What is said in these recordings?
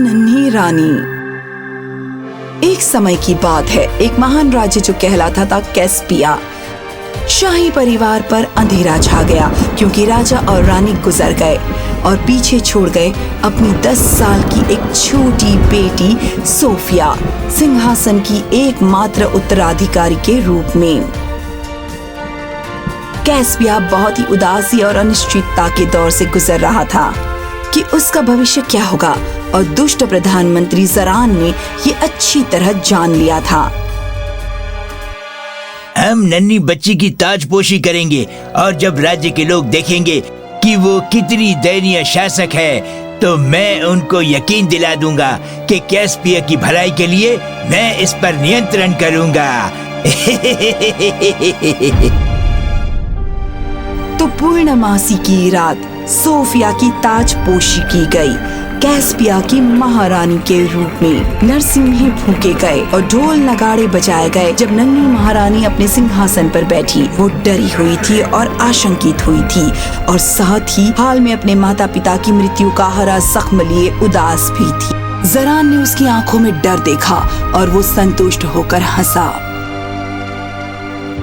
नन्ही रानी। एक समय की बात है, एक महान राज्य जो कहलाता था कैस्पिया। शाही परिवार पर अंधेरा छा गया क्योंकि राजा और रानी गुजर गए और पीछे छोड़ गए अपनी 10 साल की एक छोटी बेटी सोफिया, सिंहासन की एकमात्र उत्तराधिकारी के रूप में। कैस्पिया बहुत ही उदासी और अनिश्चितता के दौर से गुजर रहा था कि उसका भविष्य क्या होगा, और दुष्ट प्रधानमंत्री ज़रान ने ये अच्छी तरह जान लिया था। हम नन्ही बच्ची की ताजपोशी करेंगे और जब राज्य के लोग देखेंगे कि वो कितनी दयनीय शासक है, तो मैं उनको यकीन दिला दूंगा कि कैस्पिया की भलाई के लिए मैं इस पर नियंत्रण करूंगा। तो पूर्णमासी की रात सोफिया की ताजपोशी की गई। कैस्पिया की महारानी के रूप में नरसिंहे फूके गए और ढोल नगाड़े बजाए गए। जब नन्ही महारानी अपने सिंहासन पर बैठी, वो डरी हुई थी और आशंकित हुई थी, और साथ ही हाल में अपने माता पिता की मृत्यु का हरा जख्म लिए उदास भी थी। ज़रान ने उसकी आंखों में डर देखा और वो संतुष्ट होकर हंसा।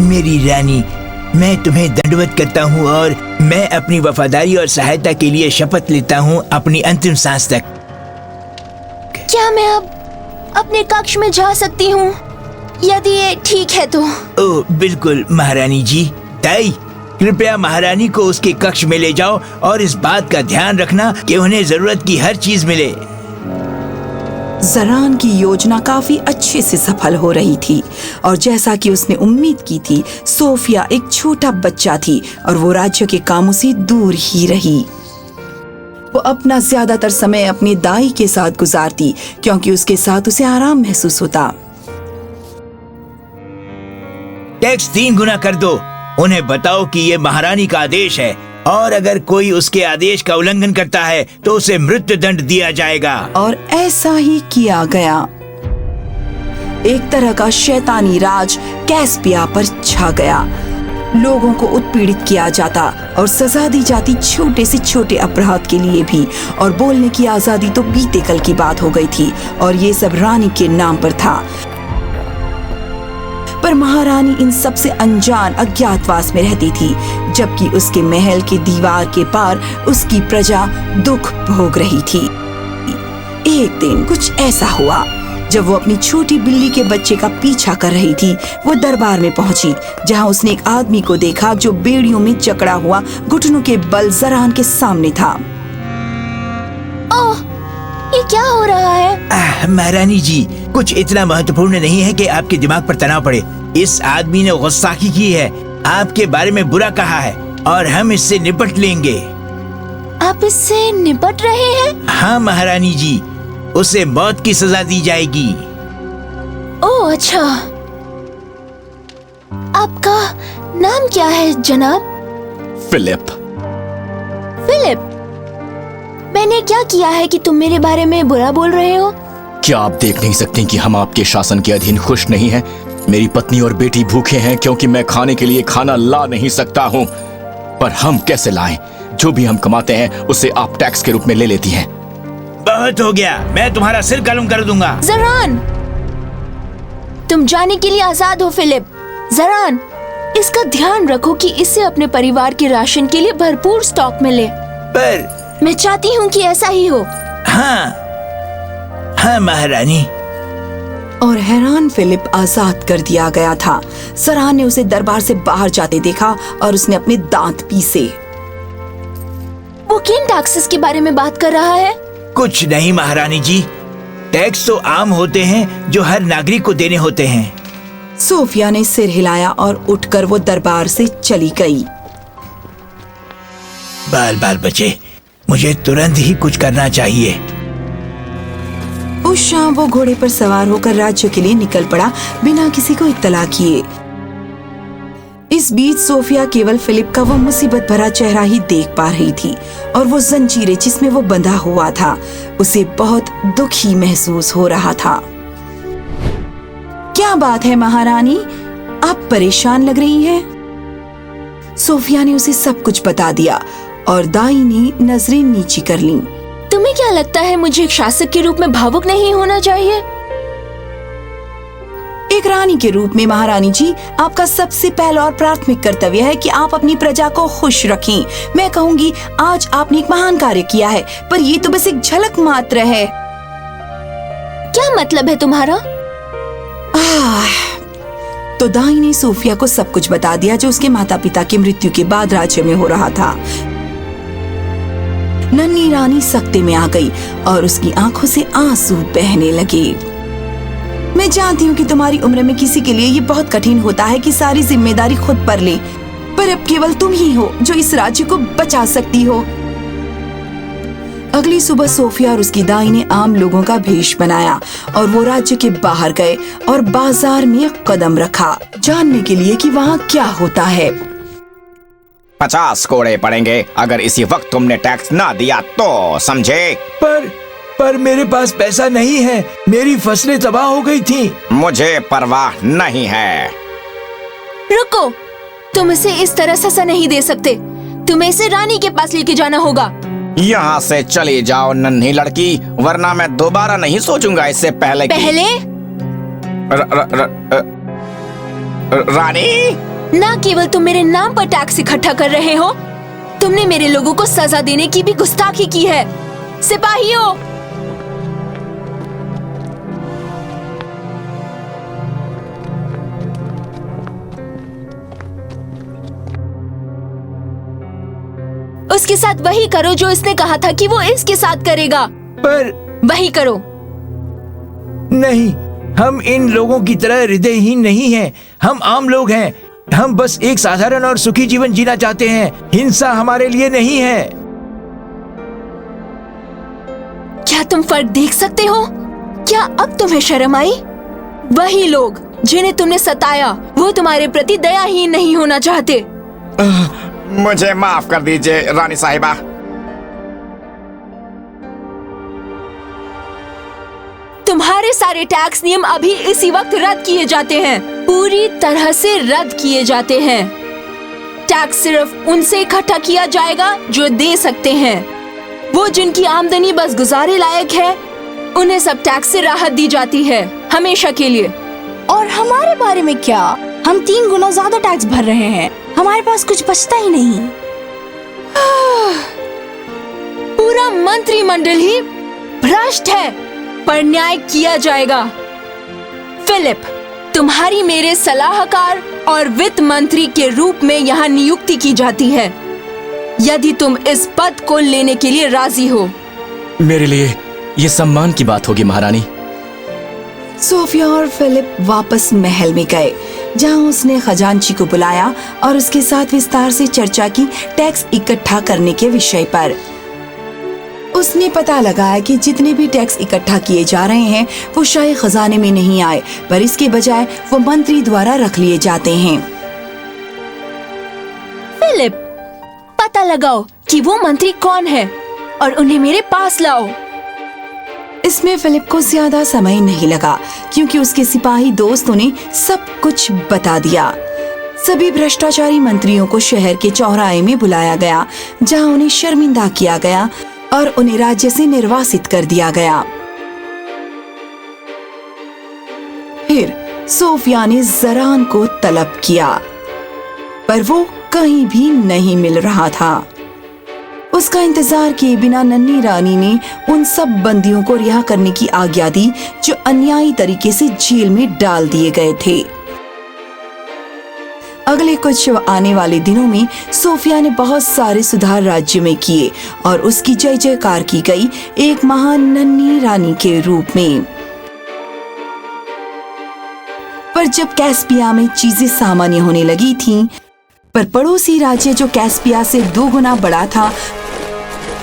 मेरी रानी, मैं तुम्हें दंडवत करता हूँ और मैं अपनी वफादारी और सहायता के लिए शपथ लेता हूँ अपनी अंतिम सांस तक। क्या मैं अब अपने कक्ष में जा सकती हूँ, यदि ये ठीक है तो? ओह बिल्कुल महारानी जी। दाई, कृपया महारानी को उसके कक्ष में ले जाओ और इस बात का ध्यान रखना कि उन्हें जरूरत की हर चीज मिले। ज़रान की योजना काफी अच्छे से सफल हो रही थी, और जैसा कि उसने उम्मीद की थी, सोफिया एक छोटा बच्चा थी और वो राज्य के कामों से दूर ही रही। वो अपना ज्यादातर समय अपनी दाई के साथ गुजारती क्योंकि उसके साथ उसे आराम महसूस होता। टैक्स 3 गुना कर दो। उन्हें बताओ कि ये महारानी का आदेश है और अगर कोई उसके आदेश का उल्लंघन करता है तो उसे मृत्यु दंड दिया जाएगा। और ऐसा ही किया गया। एक तरह का शैतानी राज कैस्पिया पर छा गया। लोगों को उत्पीड़ित किया जाता और सजा दी जाती छोटे से छोटे अपराध के लिए भी, और बोलने की आजादी तो बीते कल की बात हो गई थी, और ये सब रानी के नाम पर था। पर महारानी इन सब से अनजान अज्ञातवास में रहती थी, जबकि उसके महल के दीवार के पार उसकी प्रजा दुख भोग रही थी। एक दिन कुछ ऐसा हुआ, जब वो अपनी छोटी बिल्ली के बच्चे का पीछा कर रही थी, वो दरबार में पहुंची, जहां उसने एक आदमी को देखा जो बेड़ियों में जकड़ा हुआ घुटनों के बल ज़रान के सामने था। ओह, ये क्या हो रहा है? महारानी जी, कुछ इतना महत्वपूर्ण नहीं है कि आपके दिमाग पर तनाव पड़े। इस आदमी ने गुस्ताखी की है, आपके बारे में बुरा कहा है और हम इससे निपट लेंगे। आप इससे निपट रहे हैं? हाँ महारानी जी, उसे मौत की सजा दी जाएगी। ओह अच्छा। आपका नाम क्या है जनाब? फिलिप। फिलिप, मैंने क्या किया है कि तुम मेरे बारे में बुरा बोल रहे हो? क्या आप देख नहीं सकते कि हम आपके शासन के अधीन खुश नहीं हैं? मेरी पत्नी और बेटी भूखे हैं क्योंकि मैं खाने के लिए खाना ला नहीं सकता हूँ। पर हम कैसे लाएं? जो भी हम कमाते हैं उसे आप टैक्स के रूप में ले लेती हैं। बहुत हो गया, मैं तुम्हारा सिर कलम कर दूंगा। ज़रान, तुम जाने के लिए आजाद हो। फिलिप, ज़रान, इसका ध्यान रखो कि इसे अपने परिवार के राशन के लिए भरपूर स्टॉक मिले। पर मैं चाहती हूँ कि ऐसा ही हो। हाँ हाँ महारानी। और हैरान फिलिप आजाद कर दिया गया था। ज़रान ने उसे दरबार से बाहर जाते देखा और उसने अपने दांत पीसे। वो किन टैक्सेस के बारे में बात कर रहा है? कुछ नहीं महारानी जी, टैक्स तो आम होते हैं जो हर नागरिक को देने होते हैं। सोफिया ने सिर हिलाया और उठकर वो दरबार से चली गई। बाल बाल बचे, मुझे तुरंत ही कुछ करना चाहिए। उस शाम वो घोड़े पर सवार होकर राज्य के लिए निकल पड़ा, बिना किसी को इत्तला किए। इस बीच सोफिया केवल फिलिप का वो मुसीबत भरा चेहरा ही देख पा रही थी, और वो जंजीरें जिसमें वो बंधा हुआ था, उसे बहुत दुखी महसूस हो रहा था। क्या बात है महारानी, आप परेशान लग रही हैं? सोफिया ने उसे सब कुछ बता दिया और दाई ने नजरें नीची कर लीं। तुम्हें क्या लगता है मुझे एक शासक के रूप में भावुक नहीं होना चाहिए? एक रानी के रूप में महारानी जी, आपका सबसे पहला और प्राथमिक कर्तव्य है कि आप अपनी प्रजा को खुश रखें। मैं कहूँगी आज आपने एक महान कार्य किया है, पर ये तो बस एक झलक मात्र है। क्या मतलब है तुम्हारा? तो दाई ने सोफिया को सब कुछ बता दिया जो उसके माता पिता की मृत्यु के बाद राज्य में हो रहा था। नन्ही रानी सकते में आ गई और उसकी आंखों से आंसू बहने लगे। मैं जानती हूँ कि तुम्हारी उम्र में किसी के लिए ये बहुत कठिन होता है कि सारी जिम्मेदारी खुद पर ले, पर अब केवल तुम ही हो जो इस राज्य को बचा सकती हो। अगली सुबह सोफिया और उसकी दाई ने आम लोगों का भेष बनाया और वो राज्य के बाहर गए और बाजार में कदम रखा, जानने के लिए कि वहाँ क्या होता है। 50 कोड़े पड़ेंगे अगर इसी वक्त तुमने टैक्स ना दिया तो, समझे? पर मेरे पास पैसा नहीं है, मेरी फसलें तबाह हो गई थी। मुझे परवाह नहीं है। रुको, तुम इसे इस तरह सजा नहीं दे सकते। तुम्हें इसे रानी के पास लेके जाना होगा। यहाँ से चली जाओ नन्ही लड़की, वरना मैं दोबारा नहीं सोचूंगा इससे पहले रानी। ना केवल तुम मेरे नाम पर टैक्स इकट्ठा कर रहे हो, तुमने मेरे लोगों को सजा देने की भी गुस्ताखी की है। सिपाहियों, उसके साथ वही करो जो इसने कहा था कि वो इसके साथ करेगा। पर वही करो। नहीं, हम इन लोगों की तरह हृदयहीन नहीं हैं। हम आम लोग हैं। हम बस एक साधारण और सुखी जीवन जीना चाहते हैं। हिंसा हमारे लिए नहीं है। क्या तुम फर्क देख सकते हो? क्या अब तुम्हें शर्म आई? वही लोग जिन्हें तुमने सताया, वो तुम्हारे प्रति दयाहीन नहीं होना चाहते। मुझे माफ कर दीजिए रानी साहिबा। तुम्हारे सारे टैक्स नियम अभी इसी वक्त रद्द किए जाते हैं, पूरी तरह से रद्द किए जाते हैं। टैक्स सिर्फ उनसे इकट्ठा किया जाएगा जो दे सकते हैं। वो जिनकी आमदनी बस गुजारे लायक है, उन्हें सब टैक्स से राहत दी जाती है, हमेशा के लिए। और हमारे बारे में क्या? हम 3 गुना ज्यादा टैक्स भर रहे हैं, हमारे पास कुछ बचता ही नहीं। पूरा मंत्रिमंडल ही भ्रष्ट है, पर न्याय किया जाएगा। फिलिप, तुम्हारी मेरे सलाहकार और वित्त मंत्री के रूप में यहाँ नियुक्ति की जाती है, यदि तुम इस पद को लेने के लिए राजी हो। मेरे लिए ये सम्मान की बात होगी महारानी। सोफिया और फिलिप वापस महल में गए, जहां उसने खजांची को बुलाया और उसके साथ विस्तार से चर्चा की टैक्स इकट्ठा करने के विषय पर। उसने पता लगाया कि जितने भी टैक्स इकट्ठा किए जा रहे हैं वो शायद खजाने में नहीं आए, पर इसके बजाय वो मंत्री द्वारा रख लिए जाते हैं। फिलिप, पता लगाओ कि वो मंत्री कौन है और उन्हें मेरे पास लाओ। इसमें फिलिप को ज्यादा समय नहीं लगा, क्योंकि उसके सिपाही दोस्तों ने सब कुछ बता दिया। सभी भ्रष्टाचारी मंत्रियों को शहर के चौराहे में बुलाया गया, जहां उन्हें शर्मिंदा किया गया और उन्हें राज्य से निर्वासित कर दिया गया। फिर सोफिया ने जरान को तलब किया, पर वो कहीं भी नहीं मिल रहा था। उसका इंतजार किए बिना नन्ही रानी ने उन सब बंदियों को रिहा करने की आज्ञा दी जो अन्यायी तरीके से जेल में डाल दिए गए थे। अगले कुछ आने वाले दिनों में सोफिया ने बहुत सारे सुधार राज्य में किए और उसकी जय जयकार की गई, एक महान नन्ही रानी के रूप में। पर जब कैस्पिया में चीजें सामान्य होने लगी थीं, पर पड़ोसी राज्य जो कैस्पिया से 2 गुना बड़ा था,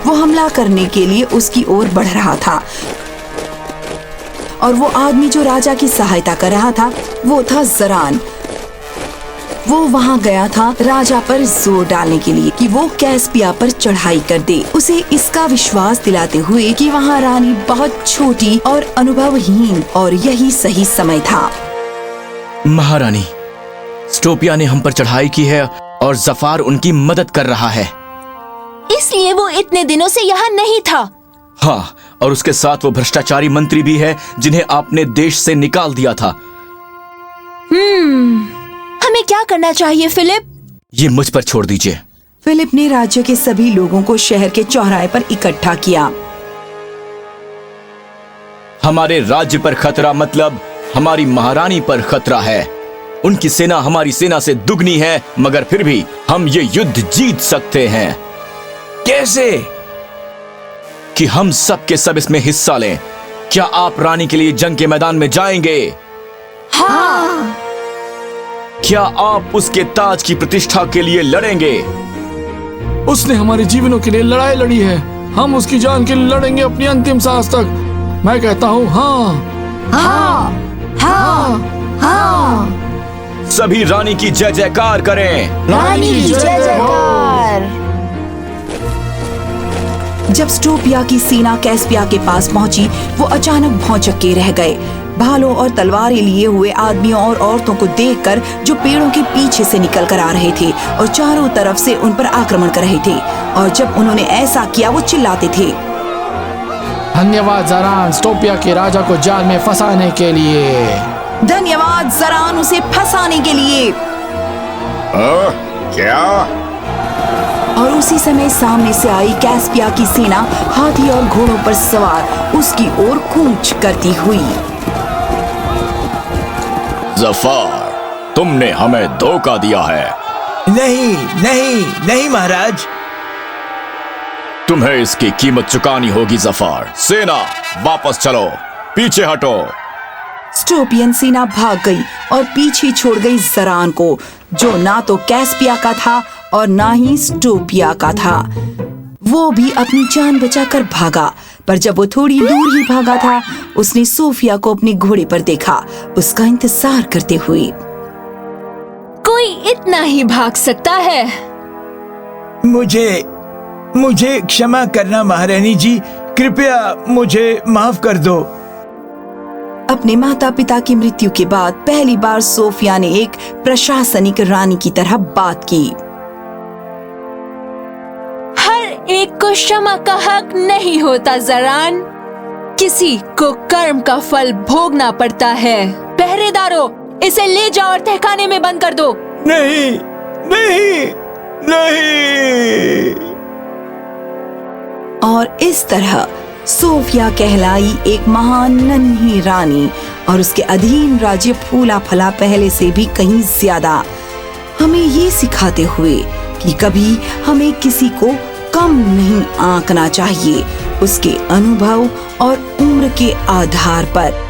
वो हमला करने के लिए उसकी ओर बढ़ रहा था। और वो आदमी जो राजा की सहायता कर रहा था, वो था जरान। वो वहां गया था राजा पर जोर डालने के लिए कि वो कैस्पिया पर चढ़ाई कर दे, उसे इसका विश्वास दिलाते हुए कि वहां रानी बहुत छोटी और अनुभवहीन और यही सही समय था। महारानी, स्टोपिया ने हम पर चढ़ाई की है और जफार उनकी मदद कर रहा है। इसलिए वो इतने दिनों से यहाँ नहीं था। हाँ, और उसके साथ वो भ्रष्टाचारी मंत्री भी है जिन्हें आपने देश से निकाल दिया था। हमें क्या करना चाहिए फिलिप? ये मुझ पर छोड़ दीजिए। फिलिप ने राज्य के सभी लोगों को शहर के चौराहे पर इकट्ठा किया। हमारे राज्य पर खतरा मतलब हमारी महारानी पर खतरा है। उनकी सेना हमारी सेना से दुगनी है, मगर फिर भी हम ये युद्ध जीत सकते हैं। कैसे? कि हम सब के सब इसमें हिस्सा लें। क्या आप रानी के लिए जंग के मैदान में जाएंगे? हाँ। क्या आप उसके ताज की प्रतिष्ठा के लिए लड़ेंगे? उसने हमारे जीवनों के लिए लड़ाई लड़ी है, हम उसकी जान के लिए लड़ेंगे अपनी अंतिम सांस तक। मैं कहता हूँ हाँ। हाँ, हाँ, हाँ। सभी रानी की जय जयकार करें। रानी की जय जयकार। जब स्टोपिया की सेना कैस्पिया के पास पहुंची, वो अचानक भौंचक के रह गए। भालों और तलवारें लिए हुए आदमियों और औरतों को देखकर जो पेड़ों के पीछे से निकल कर आ रहे थे और चारों तरफ से उन पर आक्रमण कर रहे थे, और जब उन्होंने ऐसा किया वो चिल्लाते थे, धन्यवाद ज़रान, स्टोपिया के राजा को जाल में फंसाने के लिए। धन्यवाद ज़रान, उसे फंसाने के लिए। क्या? और उसी समय सामने से आई कैस्पिया की सेना हाथी और घोड़ों पर सवार उसकी ओर कूच करती हुई। जफर, तुमने हमें धोखा दिया है। नहीं नहीं नहीं महाराज। तुम्हें इसकी कीमत चुकानी होगी जफर। सेना वापस चलो, पीछे हटो। स्टोपियन सेना भाग गई और पीछे छोड़ गई ज़रान को, जो ना तो कैस्पिया का था और ना ही स्टोपिया का था। वो भी अपनी जान बचाकर भागा, पर जब वो थोड़ी दूर ही भागा था, उसने सोफिया को अपने घोड़े पर देखा, उसका इंतजार करते हुए। कोई इतना ही भाग सकता है? मुझे क्षमा करना महारानी जी, कृपया मुझे माफ कर दो। अपने माता पिता की मृत्यु के बाद पहली बार सोफिया ने एक प्रशासनिक रानी की तरह बात की। हर एक को क्षमा का हक नहीं होता ज़रान। किसी को कर्म का फल भोगना पड़ता है। पहरेदारों, इसे ले जाओ और तहखाने में बंद कर दो। नहीं नहीं नहीं। और इस तरह सोफिया कहलाई एक महान नन्ही रानी, और उसके अधीन राज्य फूला फला पहले से भी कहीं ज्यादा। हमें ये सिखाते हुए कि कभी हमें किसी को कम नहीं आंकना चाहिए उसके अनुभव और उम्र के आधार पर।